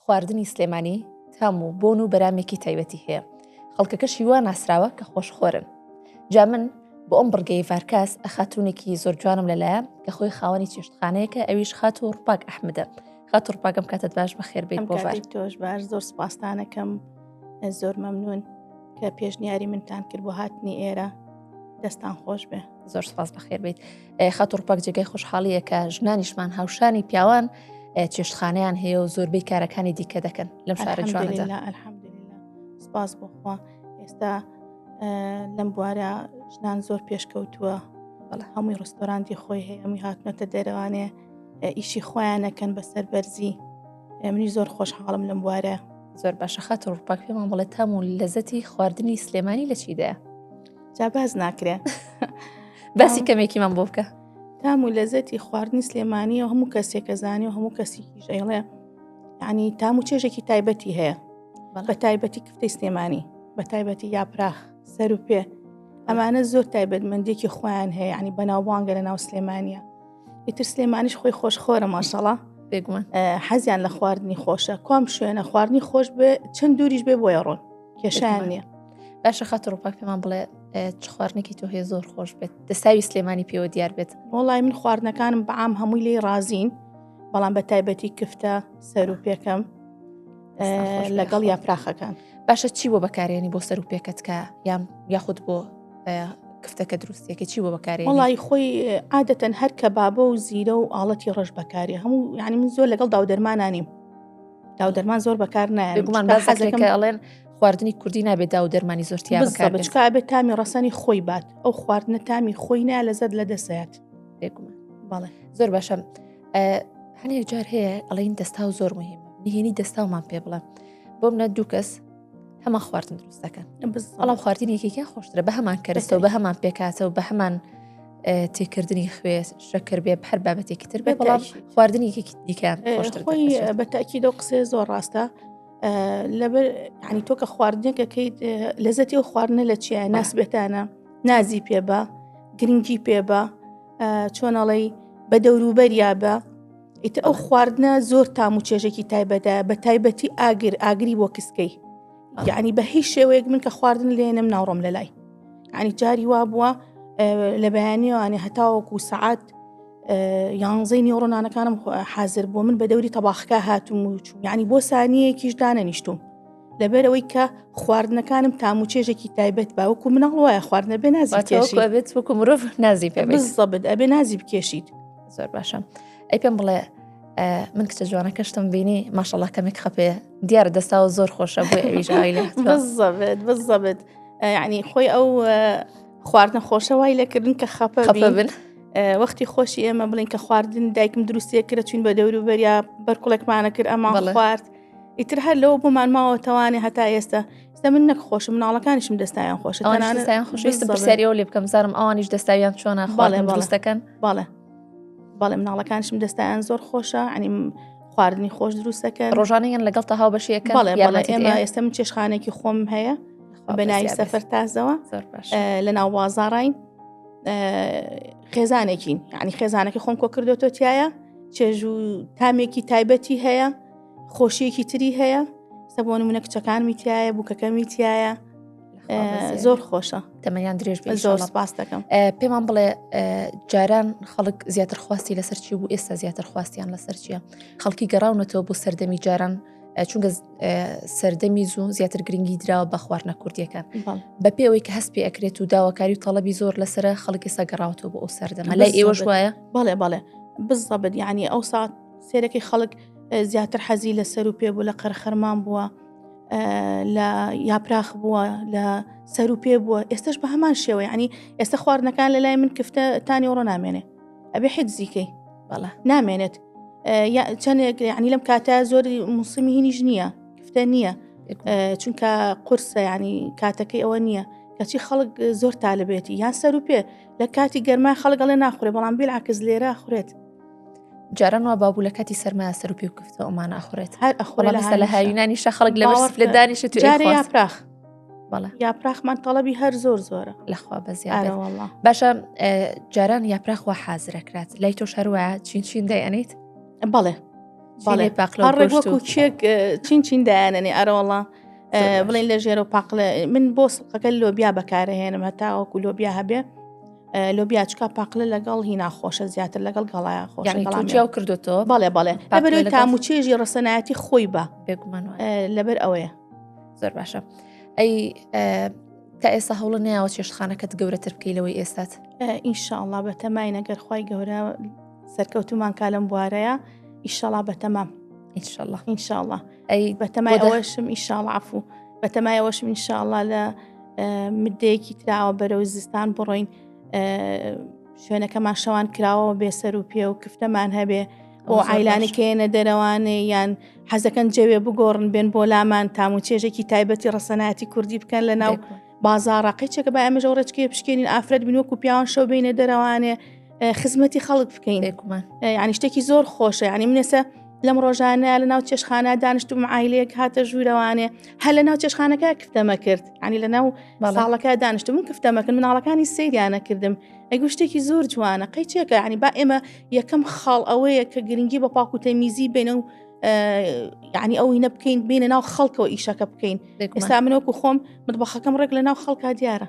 خواردنی سلێمانی تام و بۆن و بەرامێکی تایبەتی هەیە. خەڵکەکەشی وان ناسراوە کە خۆشخۆرن. جا من بۆ ئەم بڕگەی ڤارکاس ئەخاتونێکی زۆر جوانم لەلایە کە خۆی خاوەنی چێشتخانەیەکە ئەویش خات و ڕووپاک ئەحمدە. خات و ڕووپاکەم کاتت باش بەخێر بێت بۆ ڤار. تۆش باش، زۆر سپاسدانەکەم، زۆر مەمنون کە پێشنیاری منتان کرد بۆ هاتنی ئێرە. دەستان خۆش بێ. زۆر سپاس بەخێر بیت. خات و ڕووپاک جێگای خۆشحاڵیە کە ژنانیشمان هاوشانی پیاوان چێشتخانەیان هەیە و زۆربەی کارەکانی دیکە دەکەن لەم شارە جوانەدا. ئەلحەمدولیلا، سپاس بۆخوا. ئێستا لەم بوارە ژنان زۆر پێشکەوتووە، هەمووی ڕستۆرانتی خۆی هەیە، هەمووی هاتنەتە دەرەوانێ ئیشی خۆیانەکەن بەسەر بەرزی. منی زۆر خۆشحاڵم لەم بوارە. زۆر باشە. خات و ڕووپاک پێمان بڵێ تام و لەزەتی خواردنی سلێمانی لە چیدایە؟ جا باز ناکرێ. باسی کەمێکیمان بۆ بکە. تام و لەزەتی خواردنی سلێمانی و هەموو کەسێکە زانی و هەموو کەسێکیش ئەڵێ یعنی تام و چێژێکی تایبەتی هەیە، بە تایبەتی کفتەی سلێمانی، بە تایبەتی یاپراخ، سەر و پێ، ئەمانە زۆر تایبەتمەندێکی خۆیان هەیە، ینی بەناوبانگە لە ناو سلێمانیە. ئیتر سلێمانیش خۆی خۆشخۆرە ماشەڵڵا، بێگومان حەزیان لە خواردنی خۆشە، کام شوێنە خواردنی خۆش بێ چەند دووریش بێ بۆیە ڕۆن کێشیان نییە. باشە خات و ڕووپاک پێمان بڵێ چ خواردنێکی تۆ هەیە زۆر خۆش بێت دەساوی سلێمانی پێوە دیار بێت؟ وەڵای من خواردنەکانم بەعام هەمووی لێ رازین، بەڵام بە تایبەتی کفتە سەر و پێکەم لەگەڵ یاپراخەکان. باشە چی بۆ بەکارێنی بۆ سەر و پێکەت کە یاخود بۆ کفتەکە دروستیەکە چی بۆ بەکارێنی؟ وەڵای خۆی عادەتەن هەر کەبابە و زیرە و ئاڵەتی ڕەش بەکارێ هەموو، یعنی من زۆر لەگەڵ داودەرمانانیم، داودەرمان زۆر بەکار نایەن ئەڵێن خواردنی کوردی نابێت داودەرمانی زۆرتیا بەکار بێت. بێت تامی ڕەسەنی خۆی بات، ئەو خواردنە تامی خۆی نایە لەزەت لە دەسەیەت. بێگومان. بەڵێ زۆر باشە. هەنێک جار هەیە ئەڵێن دەستا و زۆر مهمە، نهێنی دەستاومان پێ بڵێ بۆ منە دوو کەس هەمان خواردن دروست دەکەن، بەڵام خواردنی یەکێکیان خۆشترە، بە هەمان کەرستەوە بە هەمان پێکاتەوە بە هەمان تێکردنی خوێ شەکر بێ هەر بابەتێکی تر بێ، بەڵام خواردنی یەکێکی دیکەیان خۆشتر. خۆی بەتاکید ئەو قسێ زۆر ڕاستە، لەبەر ینی تۆ کە خواردنێکەکەیت لەزەتی ئەو خواردنە لە چیە؟ ناسبێتانە، نازی پێ بە، گرنگی پێ بە، چۆنەڵی بە دەوروبەریا بە، ئیتر ئەو خواردنە زۆر تام و چێژێکی تایبەتە، بە تایبەتی ئاگری بۆ کسکەی، یعنی بە هیچ شێوەیەک من کە خواردن لێنم ناوڕۆم لە لای، ینی جاری وا بووە لە بەیانیوانێ هەتاوەکو سەعات 11 نیوڕۆنانەکانم حازر بۆ من بە دەوری تەباخەکە هاتووم و چوو، یعنی بۆ سانیەکیش دانەنیشتوم، لەبەرەوەی کە خواردنەکانم تام و چێژێکی تایبەت بە، وەکو منەڵ وایە خواردنە بێ نازی بێت، وەکو مرۆڤ نازی پێ بێت، ئەبێ نازی بکێشیت. زۆر باشە. ئەی پێم بڵێ من کچە جوانەکەشتم بینی ماشەڵڵا کەمێک خەپێ دیارە دەستاوە زۆر خۆشە بۆ ئەویش ئایلێ. بالضبط یعنی خۆی ئەو خواردنە خۆشە وای لێکردن کە خەپە بن. وەختی خۆشی ئێمە بڵین کە خواردن دایکم دروستیە کرد چوین بە دەوروبەریا بەرکوڵێکمانە کرد ئەمان خوارد، ئیتر هەر لەوە بۆمان ماوە تەوانێ هەتا ئێستا من نەخۆشم، مناڵەکانیشم دەستایان خۆشە، دەستایان خۆشویستە پرسیاریەوە لێ بکەم زارم ئەوانیش دەستاویان چۆنە خواردن دروستەکەن؟ بەڵێ مناڵەکانشم دەستایان زۆر خۆشە، ینی خواردنی خۆش دروستەکەن، ڕۆژانەیان لەگەڵ تا هاوبەشیەکەن. ئێمە ئێستا من چێشخانێکی خۆم هەیە بەناوی سەفەر تازەوە لە ناو بازاڕین، خێزانێکین، ینی خێزانێکی خۆم کۆ کردوتۆ تایە، چێژ و تامێکی تایبەتی هەیە، خۆشیەکی تری هەیە، سەبوو نمونە کچەکانمی تایە، بووکەکەمی تایە، زۆر خۆشە، تەمەنیان درێژ بێت. زۆر سپاس دەکەم. پێمان بڵێ جاران خەڵک زیاتر خواستی لەسەر چی بوو، ئێستا زیاتر خواستیان لەسەر چییە؟ خەڵکی گەڕاونەتەوە بۆ سەردەمی جاران، چونکە سەردەمی زوو زیاتر گرنگی دراوە بە خواردنە کوردیەکان، بە پێوەی کە هەست پێ ئەکرێت و داواکاری و تەڵەبی زۆر لەسرە خەڵکی سەگەڕاوەوە بۆ ئەو سەردەمە. لای ئێوەش وایە؟ بەڵێ بالضبط، یعنی ئەو ساعت سێرەکەی خەڵک زیاتر حەزی لە سەر و پێ بوو، لە قەرخەرمان بووە، لە یاپراخ بووە، لە سەر و پێ بووە. ئێستش بە هەمان شێوە، ینی ئێستا خواردنەکان لە لای من کفتە تانی ئەوڕۆ نامێنێ، ئەبێ حیجزیکەی نامێنێت، چەندێک ینی لەم کاتە زۆری موسمی هینیش نییە، کفتە نییە، چونکە قورسە، ینی کاتەکەی ئەوە نییە کەچی خەڵک زۆر تالبێتی یان سەر و پێ لە کاتی گەرمای خەڵک ئەڵێ ناخورێ، بەڵام بیلعکس لێرە ئەخورێت. جاران وا بابوو لە کاتی سەرمایە سەر و پێ و کفتە ئەومانە ئەخورێت، هەر ئەخورێت لە هاوینانیشە خەڵک لە بەرز لە دانیشت جارە یاپراخ. یاپراخمان تەڵەبی هەر زۆرە لەخوا بەزیادە. باشە جاران یاپراخ وا حازرەکرات، لای تۆ شەروایە چین دەیەنیت؟ بەڵێ چینێ پاقلە و هەڕێک گۆشت و وەکو کێک چین دایانێنێ ئەرەوەڵە بڵێن لە ژێرە و پاقلە من بۆ سڵقەکە لۆبیا بەکارەهێنم هەتا وەکو لۆبیا هەبێ لۆبیا چکا پاقلە لەگەڵ هی ناخۆشە زیاتر لەگەڵ گەڵایە خۆش یعنی تو چیاو کردوتەوە بەڵێ لەبەرەوەی تاموچێژی ڕسەنایەتی خۆی بە بێگومان لەبەر ئەوەیە زۆر باشە ئەی تا ئێستا هەوڵە نەیاوە چێشتخانەکەت گەورەتر بکەیلەوەی ئێستات ئینشاءڵڵا بە تەمای نەگەر خی گەورە سەرکەوتومان کالم بوارەیە ئیشەڵا بە تەمام ئینشاءڵڵا ئەی بە تەمای ئەوەشم ئیشاڵ عفو بە تەمای ئەوەشم ئینشاءڵڵا لە مدەیەکی تراوە بەرەو زستان بڕۆین شوێنەکەمان شەوان کراوە بێسەر و پێ و کفتەمان هەبێ بۆ عیلانەکەێنە دەرەوانێ یان حەزەکەن جەوێ بگۆڕن بێن بۆ لامان تاموچێژێکی تایبەتی ڕسەناتی کوردی بکەن لە ناو بازاڕاقی چێکە بە ئەمە ژەوڕچکێ پشکێنین ئافرەت بینوەکو پیاوان شەو بینە دەرەوانێ خزمەتی خەڵک بکەین ینی شتێکی زۆر خۆشە ینی منێسە لەم ڕۆژانە لە ناو چێشخانە دانیشتم عیلەیەک هاتە ژوورەوانێ هەر لە ناو چێشخانەکە کفتەمە کرد ینی لە ناو ساڵەکە دانیشتم کفتەمەکن مناڵەکانی سەیریانە کردم ئەگو شتێکی زۆر جوانە قەی چێکە ینی با ئێمە یەکەم خاڵ ئەوەیە کە گرنگی بە پاک و تەمیزی بێنە و ینی ئەوی نە بکەین بینە ناو خەڵکەوە ئیشەکە بکەین ئێستا منۆکو خۆم مطبەخەکەم ڕێک لە ناو خەڵکا دیارە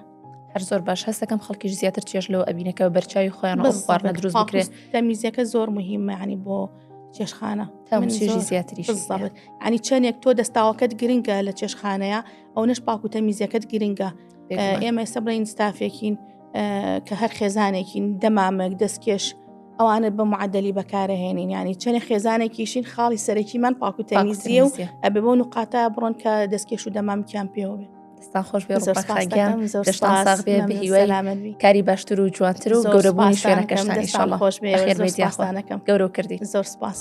هەر زۆر باش هەستەکەم خەڵکیش زیاتر چێش لەوە ئەبینەکەەوە بەرچاوی خۆیان خواردنە دروست بکرێت تەمیزیەکە زۆر مهمە ینی بۆ چێشخانە تامچێژی زیاتریش ینی چەندێک تۆ دەستاوەکەت گرنگە لە چێشخانەیە ئەو نەش پاک و تەمیزیەکەت گرنگە ئێمە ئێستا بڵین ستافێکین کە هەر خێزانێکین دەمامەک دەستکێش ئەوانە بە معدەلی بەکارەهێنین ینی چەندێک خێزانێکیشین خاڵی سەرەکیمان پاک و تەمیزیە و ئەبێ بۆ نقاتە بڕۆن کە دەستکێش و دەمامکیان پێوە بێ دەستان خۆش بێ ڕۆپەخاگیان دەشتان ساغ بێ بە هیوای کاری باشتر و جوانتر و گەورەبوونی شوێنەکەشتان ئینشاءڵڵا خۆش بێ خێر بێت یاخوانەکەم گەورە کردی زۆر سپاس.